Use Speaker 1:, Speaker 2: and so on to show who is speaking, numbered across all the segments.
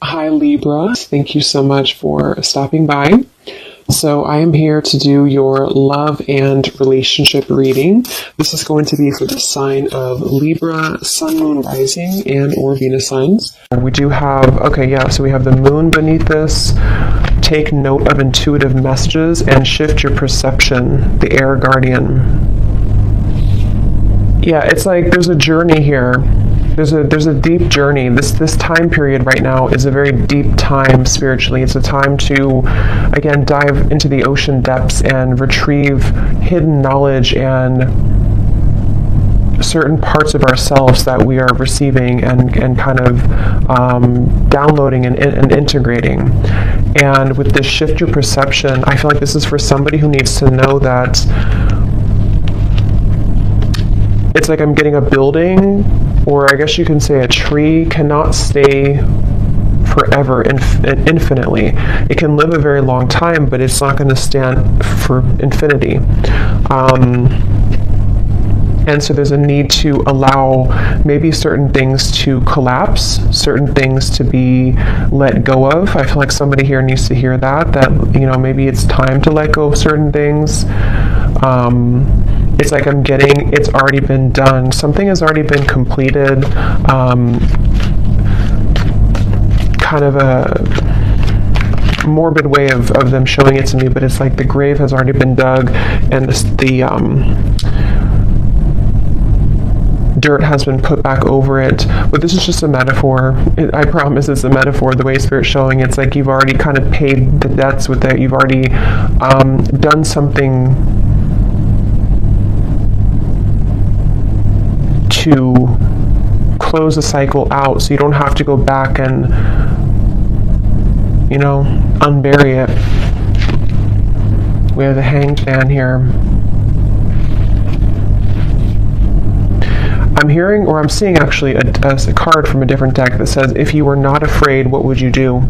Speaker 1: Hi Libra, thank you so much for stopping by. So I am here to do your love and relationship reading. This is going to be for the sign of Libra, Sun, Moon, Rising, and or Venus signs. We do have, so we have the moon beneath this. Take note of intuitive messages and shift your perception, the air guardian. Yeah, it's like there's a journey here. There's a deep journey. This time period right now is a very deep time spiritually. It's a time to, again, dive into the ocean depths and retrieve hidden knowledge and certain parts of ourselves that we are receiving and kind of downloading and integrating. And with this shift your perception, I feel like this is for somebody who needs to know that it's like I'm getting a building, or I guess you can say a tree cannot stay forever, infinitely. It can live a very long time, but it's not going to stand for infinity. And so there's a need to allow maybe certain things to collapse, certain things to be let go of. I feel like somebody here needs to hear that, maybe it's time to let go of certain things. It's like it's already been done. Something has already been completed. Kind of a morbid way of them showing it to me, but it's like the grave has already been dug and dirt has been put back over it. But this is just a metaphor. I promise it's a metaphor. The way Spirit's showing, it's like you've already kind of paid the debts with it. You've already done something to close the cycle out, so you don't have to go back and unbury it. We have the Hanged Man here. I'm hearing, or I'm seeing actually a card from a different deck that says, if you were not afraid, what would you do?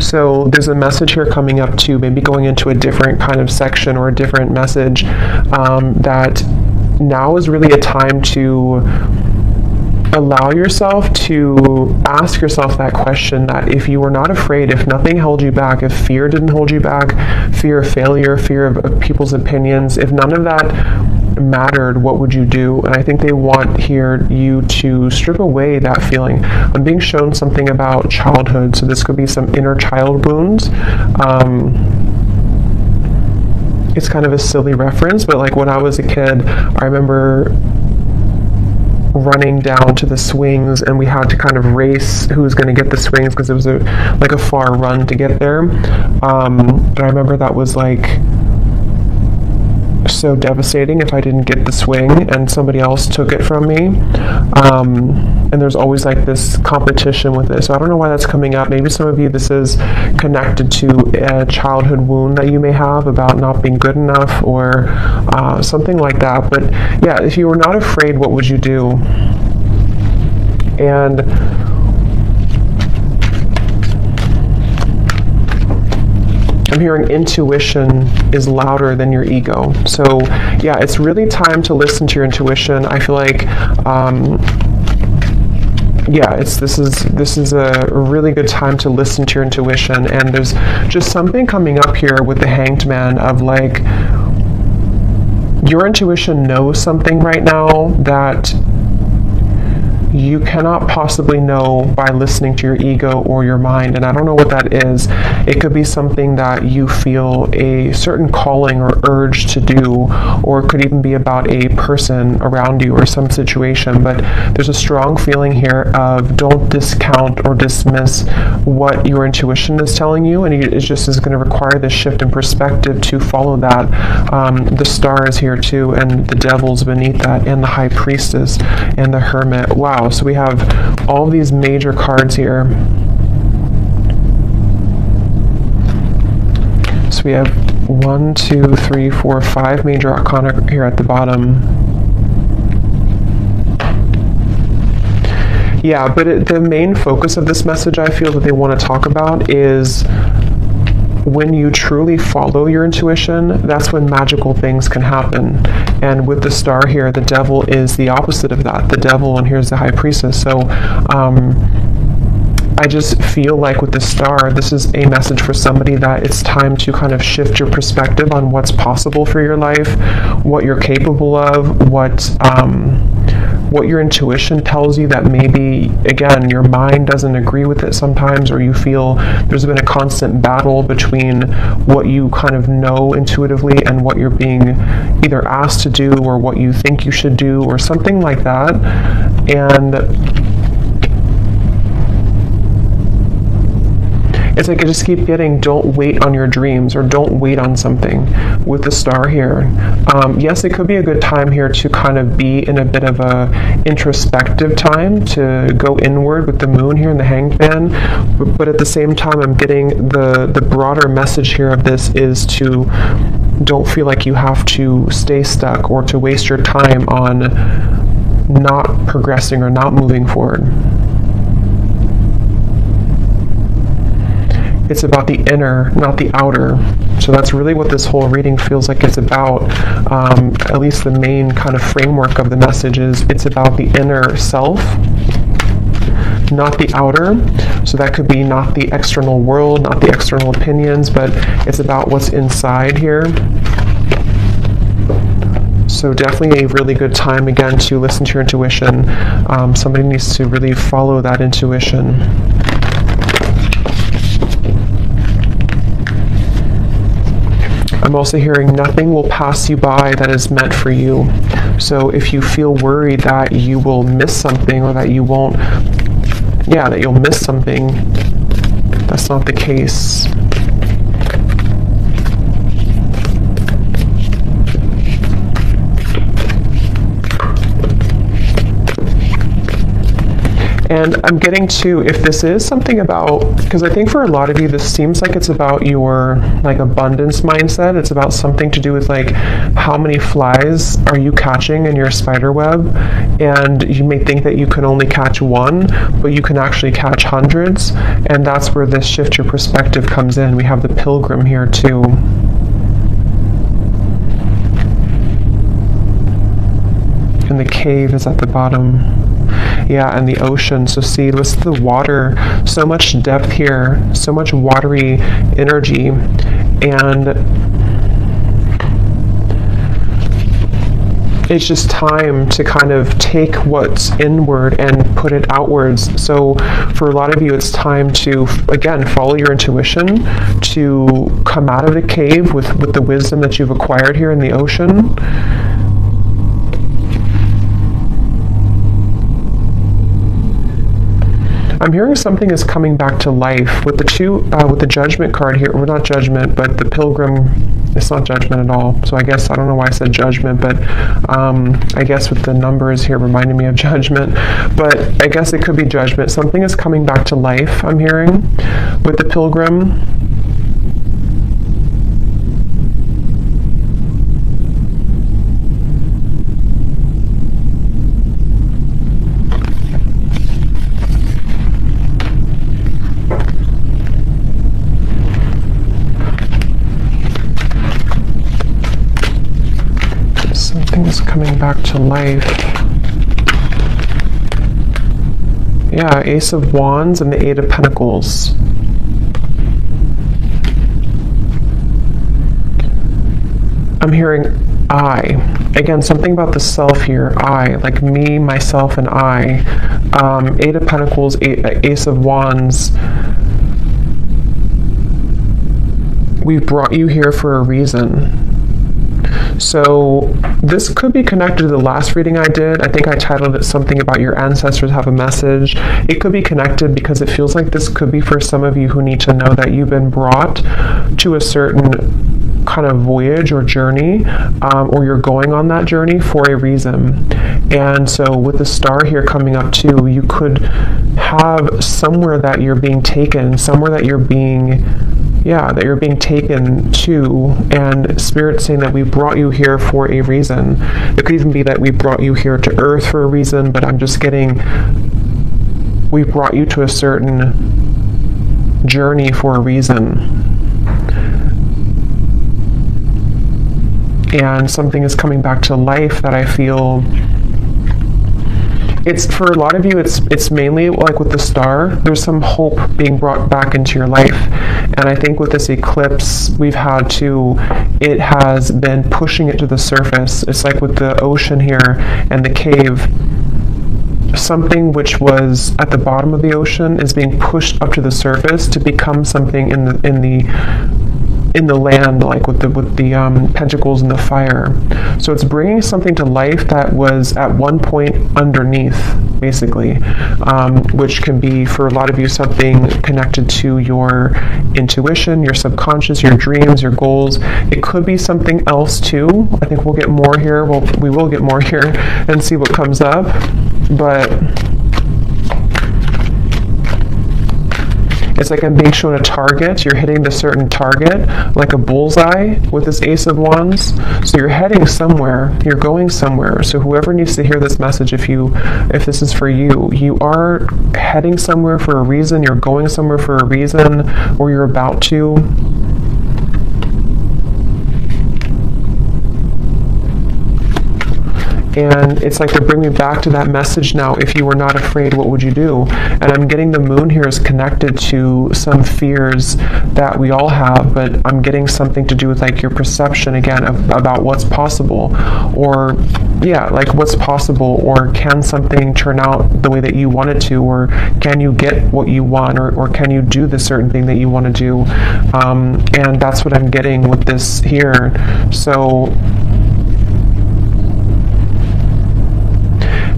Speaker 1: So there's a message here coming up too, maybe going into a different kind of section or a different message, that now is really a time to allow yourself to ask yourself that question, that if you were not afraid, if nothing held you back, if fear didn't hold you back, fear of failure, fear of people's opinions, if none of that mattered, what would you do? And I think they want here you to strip away that feeling. I'm being shown something about childhood, so this could be some inner child wounds. It's kind of a silly reference, but like when I was a kid, I remember running down to the swings, and we had to kind of race who was going to get the swings because it was like a far run to get there. But I remember that was like so devastating if I didn't get the swing and somebody else took it from me. And there's always like this competition with it. So I don't know why that's coming up. Maybe some of you, this is connected to a childhood wound that you may have about not being good enough or something like that. But yeah, if you were not afraid, what would you do? And I'm hearing intuition is louder than your ego. So yeah, it's really time to listen to your intuition. I feel like this is a really good time to listen to your intuition. And there's just something coming up here with the Hanged Man of like, your intuition knows something right now that you cannot possibly know by listening to your ego or your mind. And I don't know what that is. It could be something that you feel a certain calling or urge to do, or it could even be about a person around you or some situation. But there's a strong feeling here of don't discount or dismiss what your intuition is telling you, and it just is going to require this shift in perspective to follow that. The Star is here too, and the Devil's beneath that, and the High Priestess and the Hermit. Wow. So we have all these major cards here. So we have 1, 2, 3, 4, 5 major arcana here at the bottom. Yeah, but the main focus of this message I feel that they want to talk about is when you truly follow your intuition, that's when magical things can happen. And with the Star here, the Devil is the opposite of that. The Devil, and here's the High Priestess. So I just feel like with the star, this is a message for somebody that it's time to kind of shift your perspective on what's possible for your life, what you're capable of, what your intuition tells you that maybe, again, your mind doesn't agree with it sometimes, or you feel there's been a constant battle between what you kind of know intuitively and what you're being either asked to do or what you think you should do or something like that. And it's like I just keep getting, don't wait on your dreams, or don't wait on something with the star here. Yes, it could be a good time here to kind of be in a bit of a introspective time, to go inward with the moon here in the Hanged Man. But at the same time, I'm getting the broader message here of this is to don't feel like you have to stay stuck or to waste your time on not progressing or not moving forward. It's about the inner, not the outer. So that's really what this whole reading feels like it's about. At least the main kind of framework of the message is it's about the inner self, not the outer. So that could be not the external world, not the external opinions, but it's about what's inside here. So definitely a really good time, again, to listen to your intuition. Somebody needs to really follow that intuition. I'm also hearing nothing will pass you by that is meant for you. So if you feel worried that you will miss something, or that you won't, that you'll miss something, that's not the case. And I'm getting to, if this is something about, because I think for a lot of you, this seems like it's about your like abundance mindset. It's about something to do with like how many flies are you catching in your spider web. And you may think that you can only catch one, but you can actually catch hundreds. And that's where this shift your perspective comes in. We have the Pilgrim here too. And the cave is at the bottom. Yeah, and the ocean. So see, listen to the water. So much depth here, so much watery energy. And it's just time to kind of take what's inward and put it outwards. So for a lot of you, it's time to, again, follow your intuition, to come out of the cave with the wisdom that you've acquired here in the ocean. I'm hearing something is coming back to life with the with the Judgment card here. Well, not Judgment, but the Pilgrim. It's not Judgment at all. So I guess, I don't know why I said Judgment, but I guess with the numbers here reminding me of Judgment. But I guess it could be Judgment. Something is coming back to life, I'm hearing, with the Pilgrim. Something's coming back to life. Yeah, Ace of Wands and the Eight of Pentacles. I'm hearing I. Again, something about the self here. I, like me, myself, and I. Eight of Pentacles, Ace of Wands. We've brought you here for a reason. So this could be connected to the last reading I did. I think I titled it something about your ancestors have a message. It could be connected because it feels like this could be for some of you who need to know that you've been brought to a certain kind of voyage or journey, or you're going on that journey for a reason. And so with the star here coming up too, you could have somewhere that you're being taken, somewhere that you're being taken to, and Spirit saying that we brought you here for a reason. It could even be that we brought you here to Earth for a reason, but I'm just getting, we brought you to a certain journey for a reason. And something is coming back to life that I feel It's for a lot of you, it's mainly like with the star, there's some hope being brought back into your life. And I think with this eclipse, it has been pushing it to the surface. It's like with the ocean here and the cave, something which was at the bottom of the ocean is being pushed up to the surface to become something in the land, like with the pentacles and the fire. So it's bringing something to life that was at one point underneath, basically, which can be for a lot of you something connected to your intuition, your subconscious, your dreams, your goals. It could be something else too. I think we'll get more here. We will get more here and see what comes up. But it's like I'm being shown a target. You're hitting the certain target, like a bullseye with this Ace of Wands. So you're heading somewhere. You're going somewhere. So whoever needs to hear this message, if this is for you, you are heading somewhere for a reason. You're going somewhere for a reason, or you're about to. And it's like they're bringing me back to that message now. If you were not afraid, what would you do? And I'm getting the moon here is connected to some fears that we all have, but I'm getting something to do with like your perception again about what's possible, or like what's possible, or can something turn out the way that you want it to, or can you get what you want, or can you do the certain thing that you want to do? And that's what I'm getting with this here. So.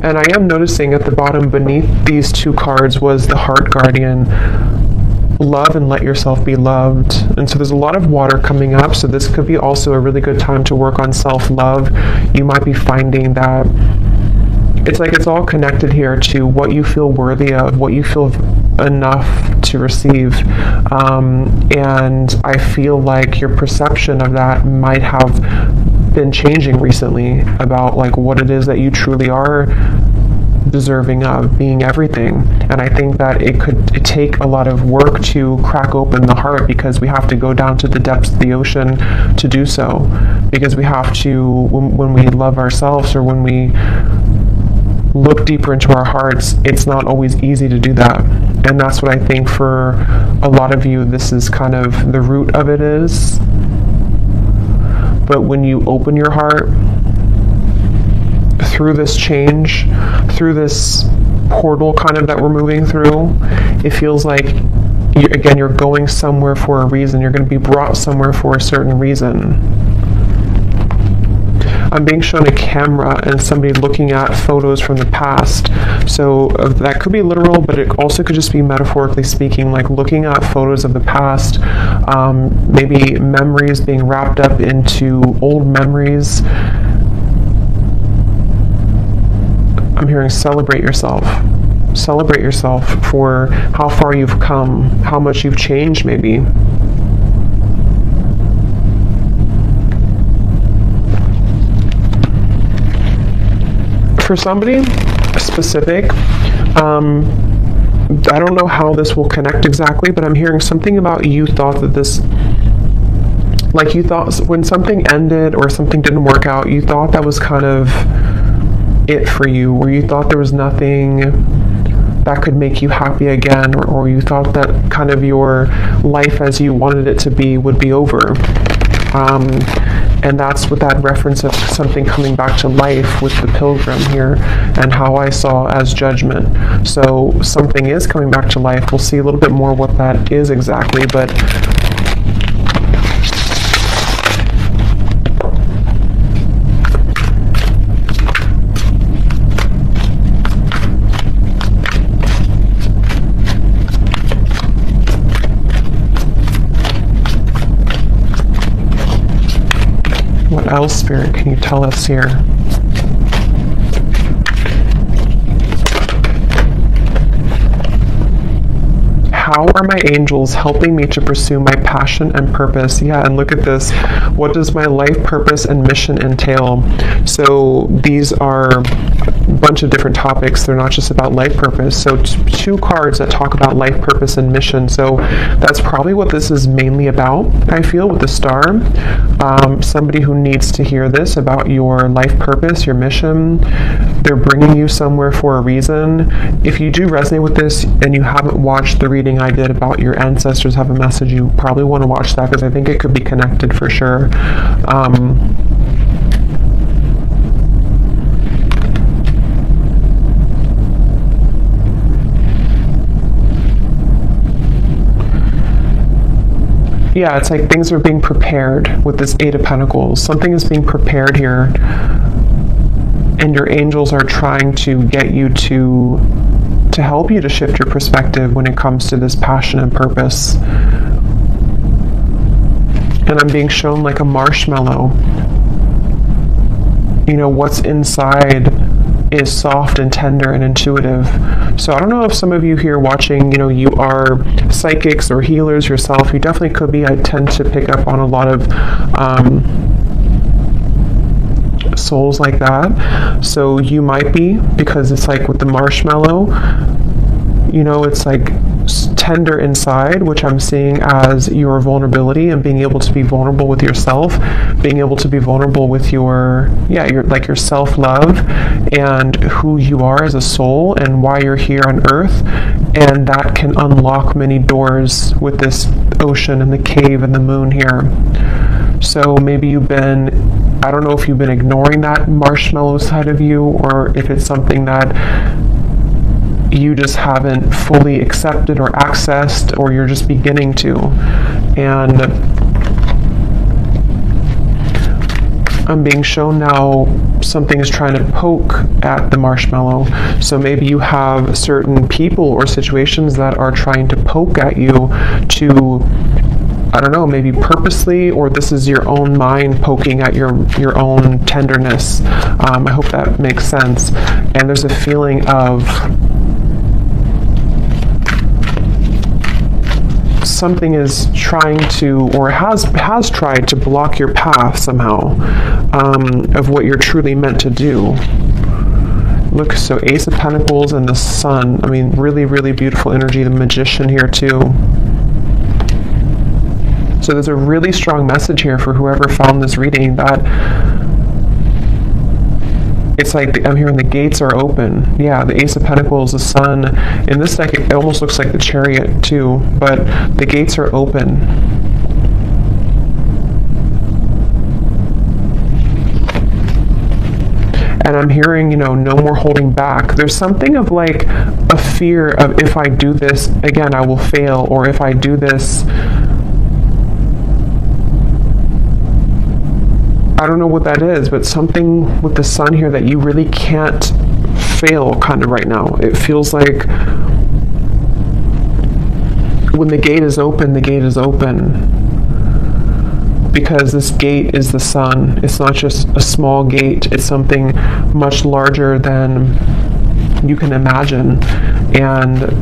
Speaker 1: And I am noticing at the bottom beneath these two cards was the Heart Guardian. Love and let yourself be loved. And so there's a lot of water coming up, so this could be also a really good time to work on self-love. You might be finding that it's like it's all connected here to what you feel worthy of, what you feel enough to receive. And I feel like your perception of that might have been changing recently about like what it is that you truly are deserving of, being everything. And I think that it take a lot of work to crack open the heart, because we have to go down to the depths of the ocean to do so, because we have to, when we love ourselves, or when we look deeper into our hearts, it's not always easy to do that. And that's what I think for a lot of you, this is kind of the root of it is. But when you open your heart through this change, through this portal kind of that we're moving through, it feels like, you're going somewhere for a reason. You're going to be brought somewhere for a certain reason. I'm being shown a camera and somebody looking at photos from the past. So that could be literal, but it also could just be metaphorically speaking, like looking at photos of the past, maybe memories being wrapped up into old memories. I'm hearing celebrate yourself. Celebrate yourself for how far you've come, how much you've changed maybe. For somebody specific, I don't know how this will connect exactly, but I'm hearing something about you thought that this, like you thought when something ended or something didn't work out, you thought that was kind of it for you, or you thought there was nothing that could make you happy again, or you thought that kind of your life as you wanted it to be would be over. And that's with that reference of something coming back to life with the Pilgrim here, and how I saw as judgment. So something is coming back to life. We'll see a little bit more what that is exactly, but what else, Spirit, can you tell us here? How are my angels helping me to pursue my passion and purpose? Yeah, and look at this. What does my life purpose and mission entail? So these are bunch of different topics. They're not just about life purpose. So two cards that talk about life purpose and mission. So that's probably what this is mainly about, I feel, with the star. Somebody who needs to hear this about your life purpose, your mission. They're bringing you somewhere for a reason. If you do resonate with this and you haven't watched the reading I did about your ancestors have a message, you probably want to watch that, because I think it could be connected for sure. Yeah, it's like things are being prepared with this Eight of Pentacles. Something is being prepared here, and your angels are trying to get you to help you to shift your perspective when it comes to this passion and purpose. And I'm being shown like a marshmallow. You know, what's inside is soft and tender and intuitive. So I don't know if some of you here watching, you know, you are psychics or healers yourself. You definitely could be. I tend to pick up on a lot of souls like that. So you might be, because it's like with the marshmallow, you know, it's like tender inside, which I'm seeing as your vulnerability and being able to be vulnerable with yourself, being able to be vulnerable with your self-love and who you are as a soul and why you're here on earth. And that can unlock many doors with this ocean and the cave and the moon here. So maybe you've been, I don't know if you've been ignoring that marshmallow side of you, or if it's something that you just haven't fully accepted or accessed, or you're just beginning to. And I'm being shown now something is trying to poke at the marshmallow. So maybe you have certain people or situations that are trying to poke at you to, I don't know, maybe purposely, or this is your own mind poking at your own tenderness. I hope that makes sense. And there's a feeling of something is trying to, or has tried to block your path somehow, of what you're truly meant to do. Look, so Ace of Pentacles and the Sun. I mean, really, really beautiful energy. The Magician here too. So there's a really strong message here for whoever found this reading, that it's like I'm hearing the gates are open. Yeah, the Ace of Pentacles, the Sun. In this deck, it almost looks like the Chariot too, but the gates are open. And I'm hearing, you know, no more holding back. There's something of like a fear of, if I do this, again, I will fail, or if I do this, I don't know what that is, but something with the Sun here that you really can't fail kind of right now. It feels like when the gate is open, the gate is open. Because this gate is the Sun. It's not just a small gate. It's something much larger than you can imagine. And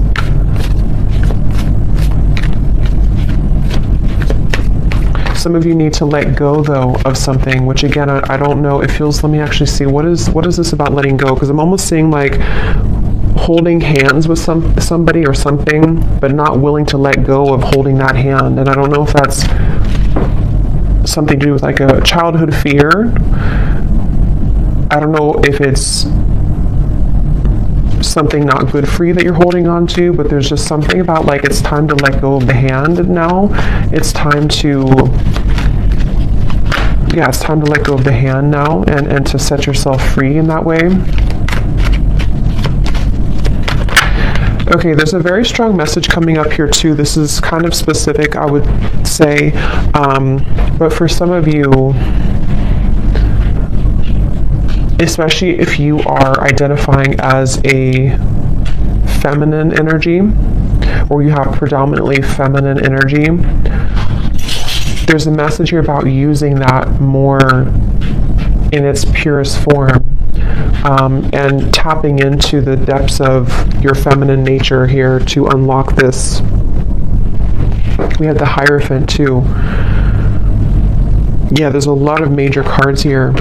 Speaker 1: some of you need to let go, though, of something, which again, I don't know. It feels, let me actually see, what is this about letting go? Because I'm almost seeing like holding hands with somebody or something, but not willing to let go of holding that hand. And I don't know if that's something to do with like a childhood fear. I don't know if it's something not good for you that you're holding on to, but there's just something about like it's time to let go of the hand now. It's time to, yeah, it's time to let go of the hand now, and to set yourself free in that way. Okay, there's a very strong message coming up here too. This is kind of specific, I would say, but for some of you, especially if you are identifying as a feminine energy, or you have predominantly feminine energy, there's a message here about using that more in its purest form, and tapping into the depths of your feminine nature here to unlock this. We have the Hierophant too. Yeah, there's a lot of major cards here.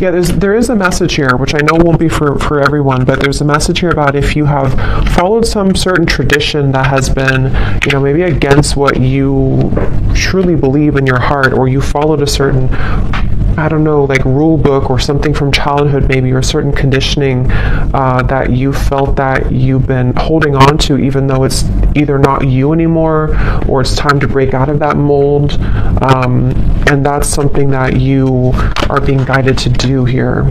Speaker 1: Yeah, there is a message here, which I know won't be for everyone, but there's a message here about if you have followed some certain tradition that has been, maybe against what you truly believe in your heart, or you followed a certain, I don't know, like rule book or something from childhood maybe, or certain conditioning that you felt that you've been holding on to, even though it's either not you anymore or it's time to break out of that mold. And that's something that you are being guided to do here.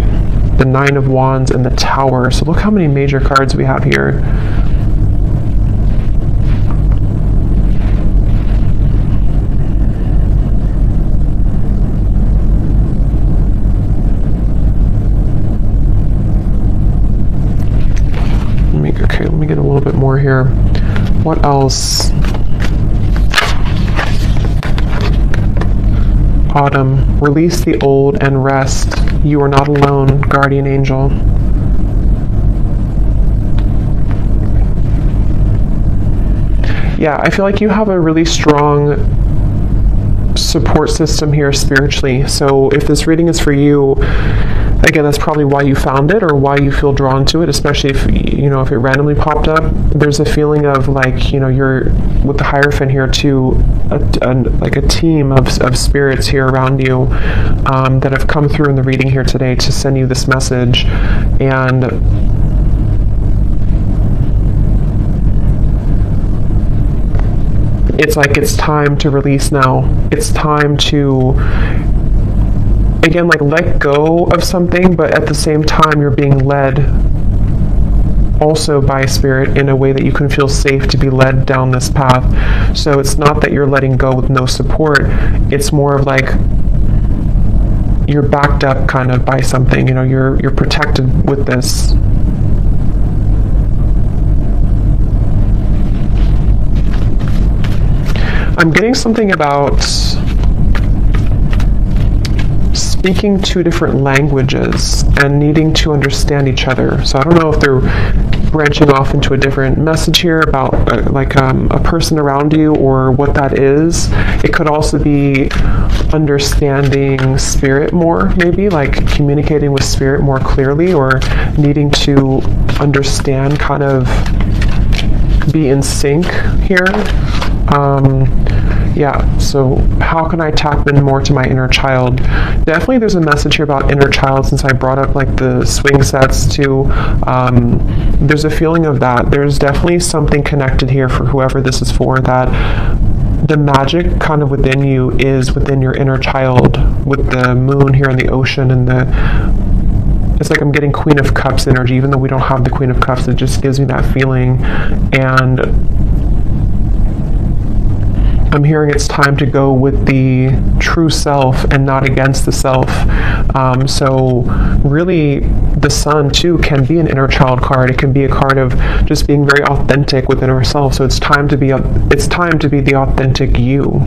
Speaker 1: The Nine of Wands and the Tower. So look how many major cards we have here. Let me get a little bit more here. What else? Autumn. Release the old and rest. You are not alone, guardian angel. Yeah, I feel like you have a really strong support system here spiritually. So if this reading is for you, again, that's probably why you found it or why you feel drawn to it, especially if, if it randomly popped up. There's a feeling of like, you're with the Hierophant here too, like a team of spirits here around you that have come through in the reading here today to send you this message. And it's like it's time to release now. It's time to, again, like let go of something, but at the same time you're being led also by Spirit in a way that you can feel safe to be led down this path. So it's not that you're letting go with no support. It's more of like you're backed up kind of by something. You're protected with this. I'm getting something about speaking two different languages and needing to understand each other. So I don't know if they're branching off into a different message here about a person around you or what that is. It could also be understanding Spirit more, maybe like communicating with Spirit more clearly, or needing to understand, kind of be in sync here. Yeah, so how can I tap in more to my inner child? Definitely there's a message here about inner child, since I brought up like the swing sets too. There's a feeling of that. There's definitely something connected here for whoever this is for, that the magic kind of within you is within your inner child, with the moon here in the ocean, and it's like I'm getting Queen of Cups energy, even though we don't have the Queen of Cups. It just gives me that feeling. And I'm hearing it's time to go with the true self and not against the self. So really, the Sun too can be an inner child card. It can be a card of just being very authentic within ourselves. So it's time to be the authentic you.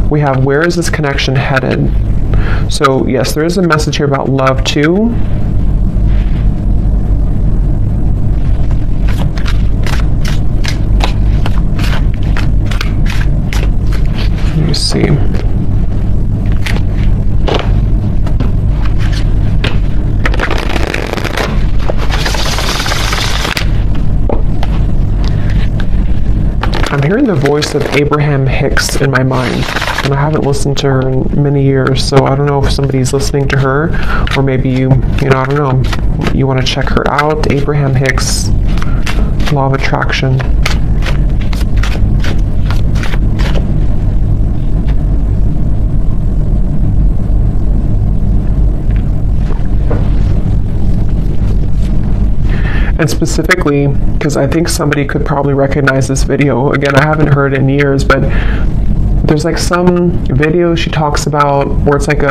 Speaker 1: We have, where is this connection headed? So yes, there is a message here about love too. Let me see. I'm hearing the voice of Abraham Hicks in my mind, and I haven't listened to her in many years, so I don't know if somebody's listening to her, or maybe you I don't know, you want to check her out. Abraham Hicks, Law of Attraction. And specifically, because I think somebody could probably recognize this video. Again, I haven't heard it in years, but there's like some video she talks about where it's like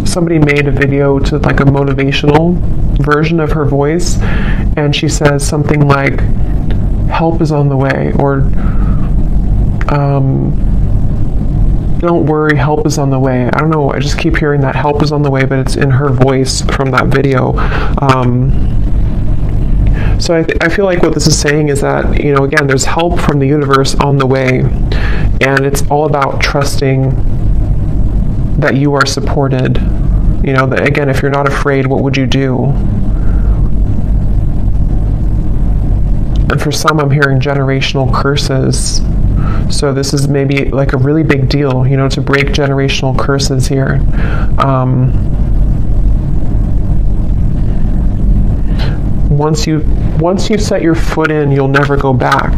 Speaker 1: somebody made a video to like a motivational version of her voice, and she says something like, help is on the way, or don't worry, help is on the way. I don't know, I just keep hearing that help is on the way, but it's in her voice from that video. So I feel like what this is saying is that, again, there's help from the universe on the way, and it's all about trusting that you are supported. You know, that, again, if you're not afraid, what would you do? And for some, I'm hearing generational curses. So this is maybe like a really big deal, you know, to break generational curses here. Once you set your foot in, you'll never go back.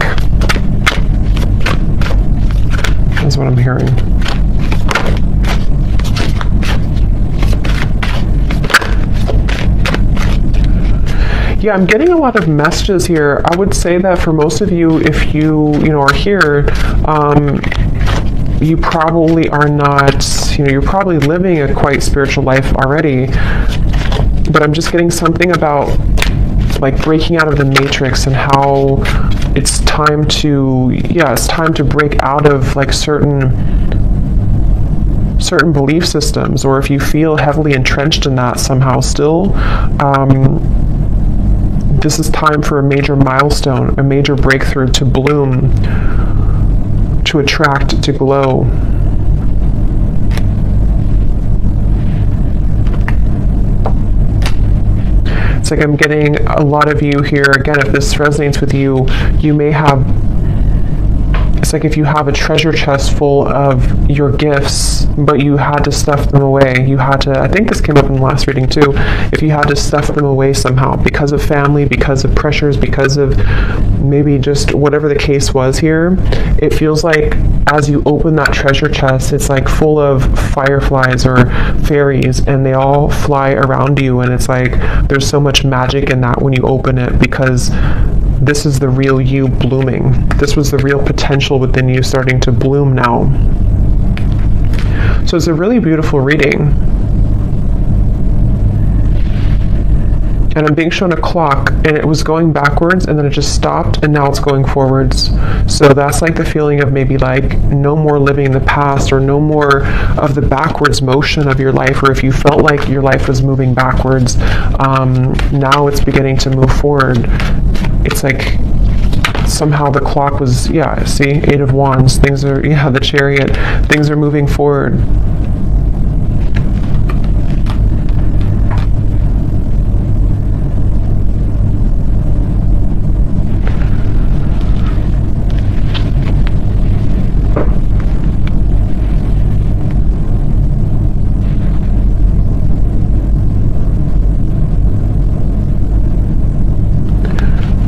Speaker 1: That's what I'm hearing. Yeah, I'm getting a lot of messages here. I would say that for most of you, if you know, are here, you probably are not, you know, you're probably living a quite spiritual life already. But I'm just getting something about like breaking out of the matrix and how it's time to, it's time to break out of like certain belief systems, or if you feel heavily entrenched in that somehow still, this is time for a major milestone, a major breakthrough to bloom, to attract, to glow. It's like I'm getting a lot of you here. Again, if this resonates with you, you may have, it's like if you have a treasure chest full of your gifts, but you had to stuff them away. You had to, I think this came up in the last reading too, if you had to stuff them away somehow because of family, because of pressures, because of maybe just whatever the case was here, it feels like as you open that treasure chest, it's like full of fireflies or fairies, and they all fly around you, and it's like there's so much magic in that when you open it, because this is the real you blooming. This was the real potential within you starting to bloom now. So it's a really beautiful reading. And I'm being shown a clock, and it was going backwards, and then it just stopped, and now it's going forwards. So that's like the feeling of maybe like no more living in the past, or no more of the backwards motion of your life, or if you felt like your life was moving backwards, now it's beginning to move forward. It's like somehow the clock was, see, 8 of Wands, things are, the Chariot, things are moving forward.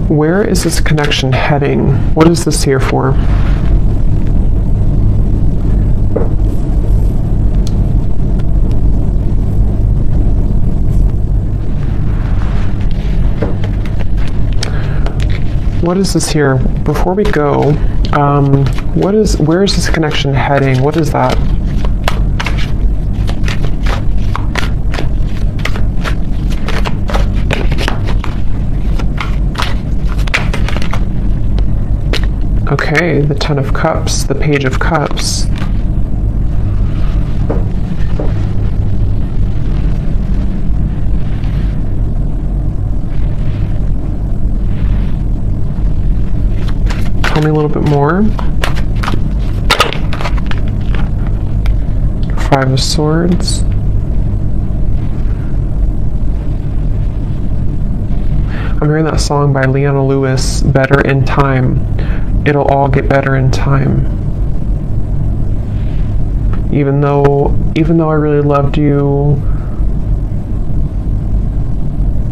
Speaker 1: Where is this connection heading? What is this here for? What is this here? Before we go, where is this connection heading? What is that? Okay, the Ten of Cups, the Page of Cups. Tell me a little bit more. Five of Swords. I'm hearing that song by Leona Lewis, Better in Time. It'll all get better in time. Even though I really loved you,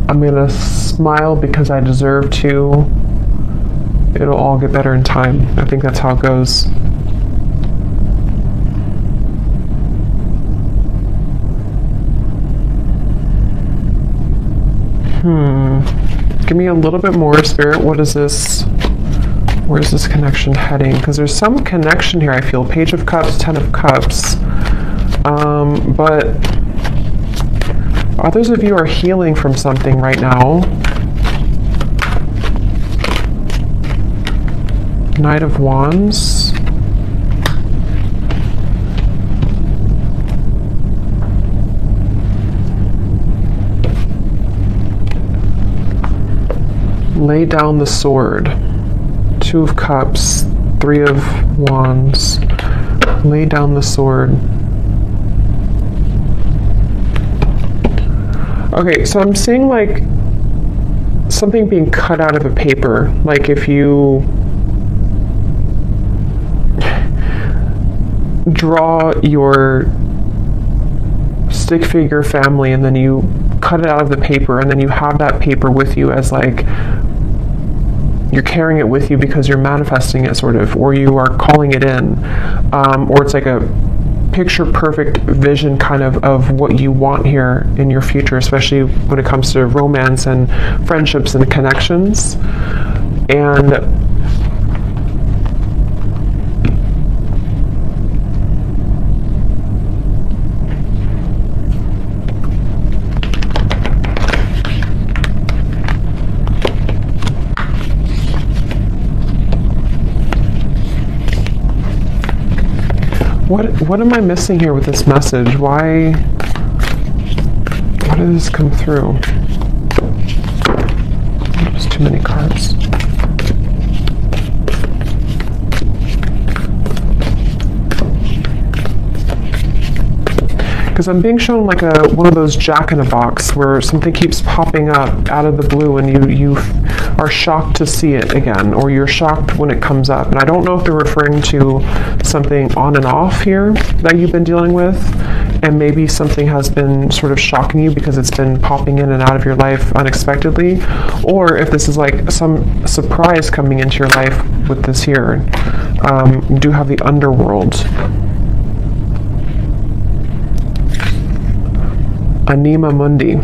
Speaker 1: I'm gonna smile because I deserve to. It'll all get better in time. I think that's how it goes. Give me a little bit more, Spirit. What is this? Where's this connection heading? Because there's some connection here, I feel. Page of Cups, Ten of Cups. But others of you are healing from something right now. Knight of Wands. Lay down the sword. Two of Cups, Three of Wands. Lay down the sword. Okay, so I'm seeing like something being cut out of a paper. Like if you draw your stick figure family and then you cut it out of the paper and then you have that paper with you as like you're carrying it with you because you're manifesting it sort of, or you are calling it in, or it's like a picture perfect vision kind of what you want here in your future, especially when it comes to romance and friendships and connections. And what am I missing here with this message? Why did this come through? There's too many cards. Because I'm being shown like one of those jack-in-a-box where something keeps popping up out of the blue and you are shocked to see it again, or you're shocked when it comes up. And I don't know if they're referring to something on and off here that you've been dealing with, and maybe something has been sort of shocking you because it's been popping in and out of your life unexpectedly, or if this is like some surprise coming into your life with this here. You do have the underworld. Anima Mundi.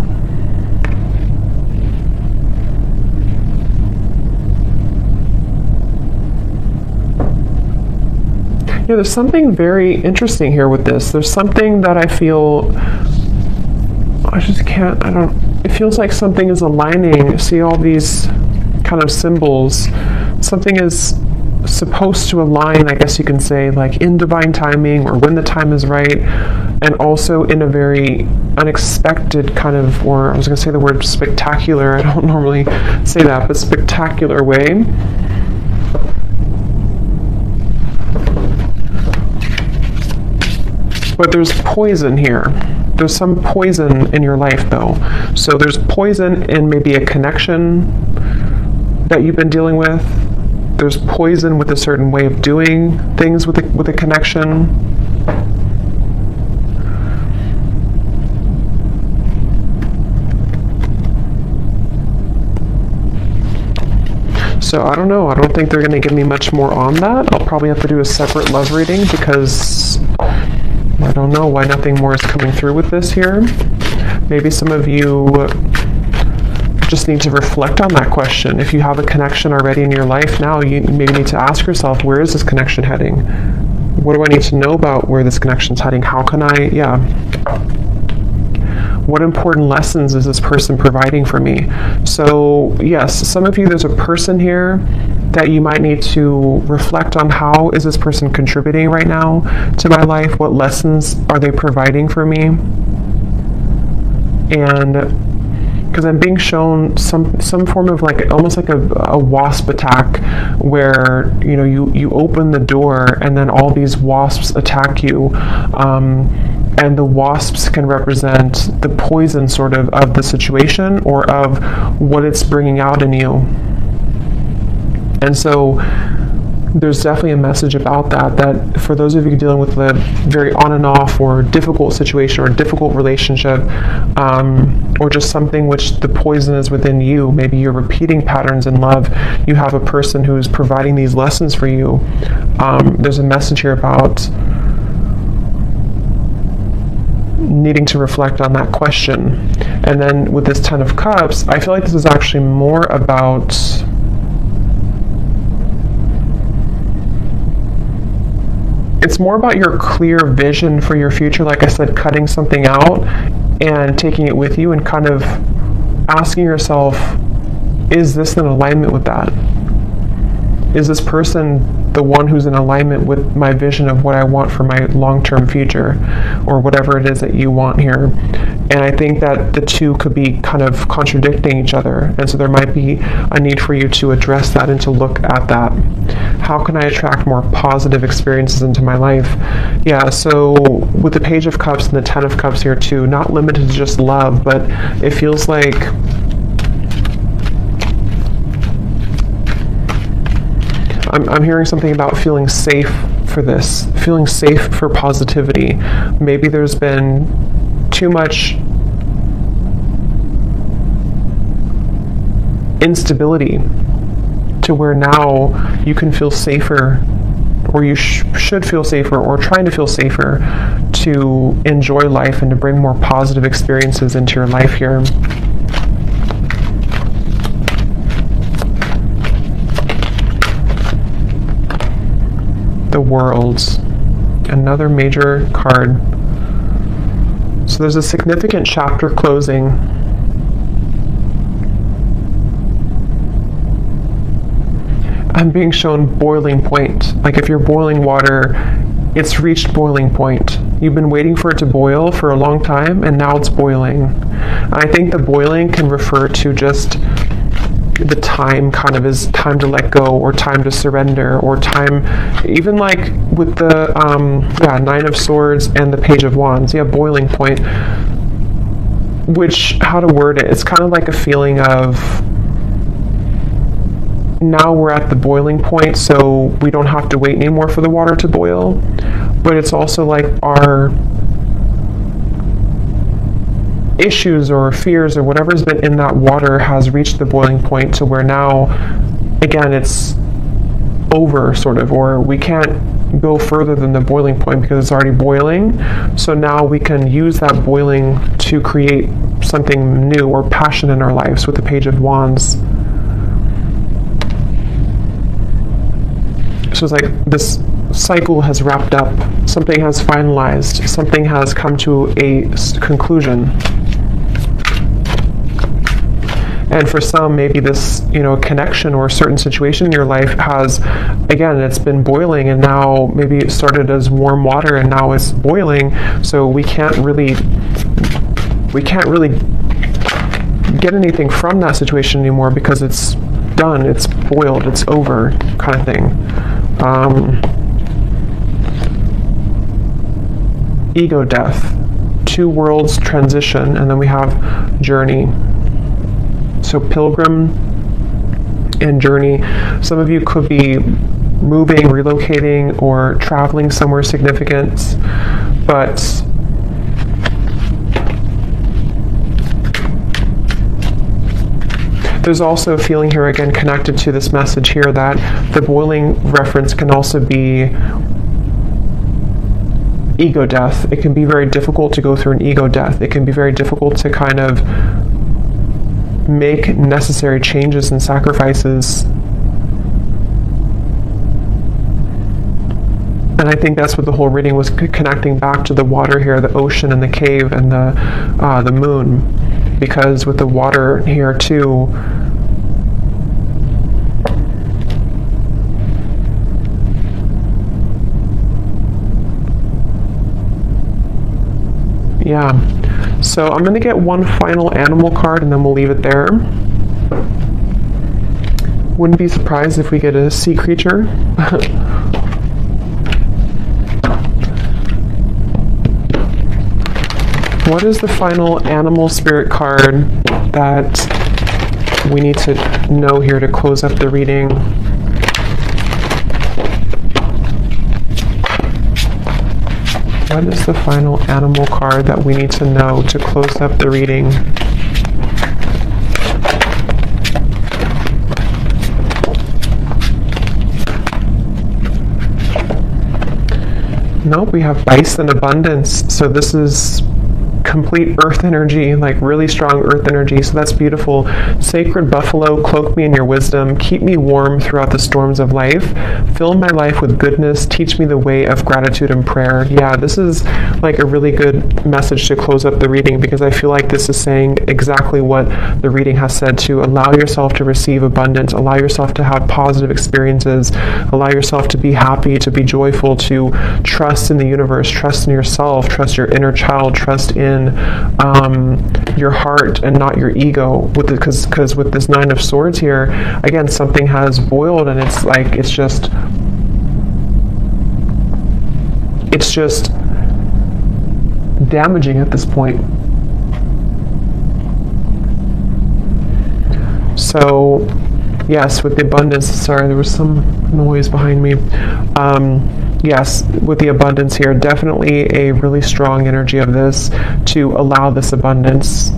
Speaker 1: Yeah, there's something very interesting here with this. There's something that I feel, it feels like something is aligning. See all these kind of symbols. Something is supposed to align, I guess you can say, like in divine timing or when the time is right, and also in a very unexpected kind of, or I was going to say the word spectacular, I don't normally say that, but spectacular way. But there's poison here. There's some poison in your life though. So there's poison in maybe a connection that you've been dealing with. There's poison with a certain way of doing things with a connection. So I don't know. I don't think they're going to give me much more on that. I'll probably have to do a separate love reading because I don't know why nothing more is coming through with this here. Maybe some of you just need to reflect on that question. If you have a connection already in your life now, you maybe need to ask yourself, where is this connection heading? What do I need to know about where this connection is heading? How can I, what important lessons is this person providing for me? So yes, some of you, there's a person here that you might need to reflect on. How is this person contributing right now to my life? What lessons are they providing for me? And because I'm being shown some form of like almost like a wasp attack, where you open the door and then all these wasps attack you, and the wasps can represent the poison sort of the situation or of what it's bringing out in you. And so there's definitely a message about that for those of you dealing with a very on and off or difficult situation or difficult relationship, or just something which the poison is within you. Maybe you're repeating patterns in love. You have a person who's providing these lessons for you. There's a message here about needing to reflect on that question. And then with this Ten of Cups, I feel like this is actually more about it's more about your clear vision for your future. Like I said, cutting something out and taking it with you and kind of asking yourself, is this in alignment with that? Is this person the one who's in alignment with my vision of what I want for my long-term future, or whatever it is that you want here? And I think that the two could be kind of contradicting each other. And so there might be a need for you to address that and to look at that. How can I attract more positive experiences into my life? Yeah, so with the Page of Cups and the Ten of Cups here too, not limited to just love, but it feels like I'm hearing something about feeling safe for this, feeling safe for positivity. Maybe there's been too much instability to where now you can feel safer, or you should feel safer, or trying to feel safer to enjoy life and to bring more positive experiences into your life here. The World, another major card. So there's a significant chapter closing. I'm being shown boiling point. Like if you're boiling water, it's reached boiling point. You've been waiting for it to boil for a long time, and now it's boiling. I think the boiling can refer to just the time, kind of is time to let go, or time to surrender, or time, even like with the Nine of Swords and the Page of Wands. Yeah, boiling point. Which, how to word it, it's kind of like a feeling of now we're at the boiling point, so we don't have to wait anymore for the water to boil. But it's also like our issues or fears or whatever's been in that water has reached the boiling point to where now, again, it's over, sort of, or we can't go further than the boiling point because it's already boiling. So now we can use that boiling to create something new or passion in our lives with the Page of Wands. So it's like this cycle has wrapped up, something has finalized, something has come to a conclusion. And for some, maybe this, connection or a certain situation in your life has, again, it's been boiling, and now maybe it started as warm water and now it's boiling. So we can't really get anything from that situation anymore because it's done, it's boiled, it's over, kind of thing. Ego death, two worlds transition, and then we have journey. So pilgrim and journey. Some of you could be moving, relocating, or traveling somewhere significant, but there's also a feeling here, again, connected to this message here, that the boiling reference can also be ego death. It can be very difficult to go through an ego death. It can be very difficult to kind of make necessary changes and sacrifices. And I think that's what the whole reading was connecting back to, the water here, the ocean and the cave and the moon. Because with the water here too, yeah. So I'm going to get one final animal card and then we'll leave it there. Wouldn't be surprised if we get a sea creature. What is the final animal spirit card that we need to know here to close up the reading? What is the final animal card that we need to know to close up the reading? Nope, we have bison abundance. So this is complete earth energy, like really strong earth energy. So that's beautiful. Sacred buffalo, cloak me in your wisdom. Keep me warm throughout the storms of life. Fill my life with goodness. Teach me the way of gratitude and prayer. Yeah, this is like a really good message to close up the reading, because I feel like this is saying exactly what the reading has said, to allow yourself to receive abundance, allow yourself to have positive experiences, allow yourself to be happy, to be joyful, to trust in the universe, trust in yourself, trust your inner child, trust in your heart and not your ego. Because with this Nine of Swords here, again, something has boiled, and it's like it's just damaging at this point. So yes, with the abundance, sorry, there was some noise behind me. Yes, with the abundance here, definitely a really strong energy of this to allow this abundance.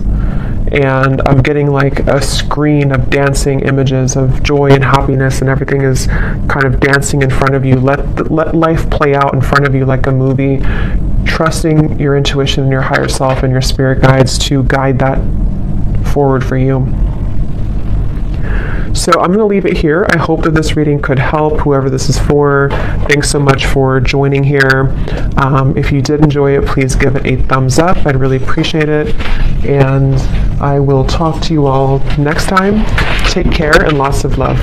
Speaker 1: And I'm getting like a screen of dancing images of joy and happiness, and everything is kind of dancing in front of you. Let life play out in front of you like a movie, trusting your intuition and your higher self and your spirit guides to guide that forward for you. So I'm going to leave it here. I hope that this reading could help whoever this is for. Thanks so much for joining here. If you did enjoy it, please give it a thumbs up. I'd really appreciate it. And I will talk to you all next time. Take care and lots of love.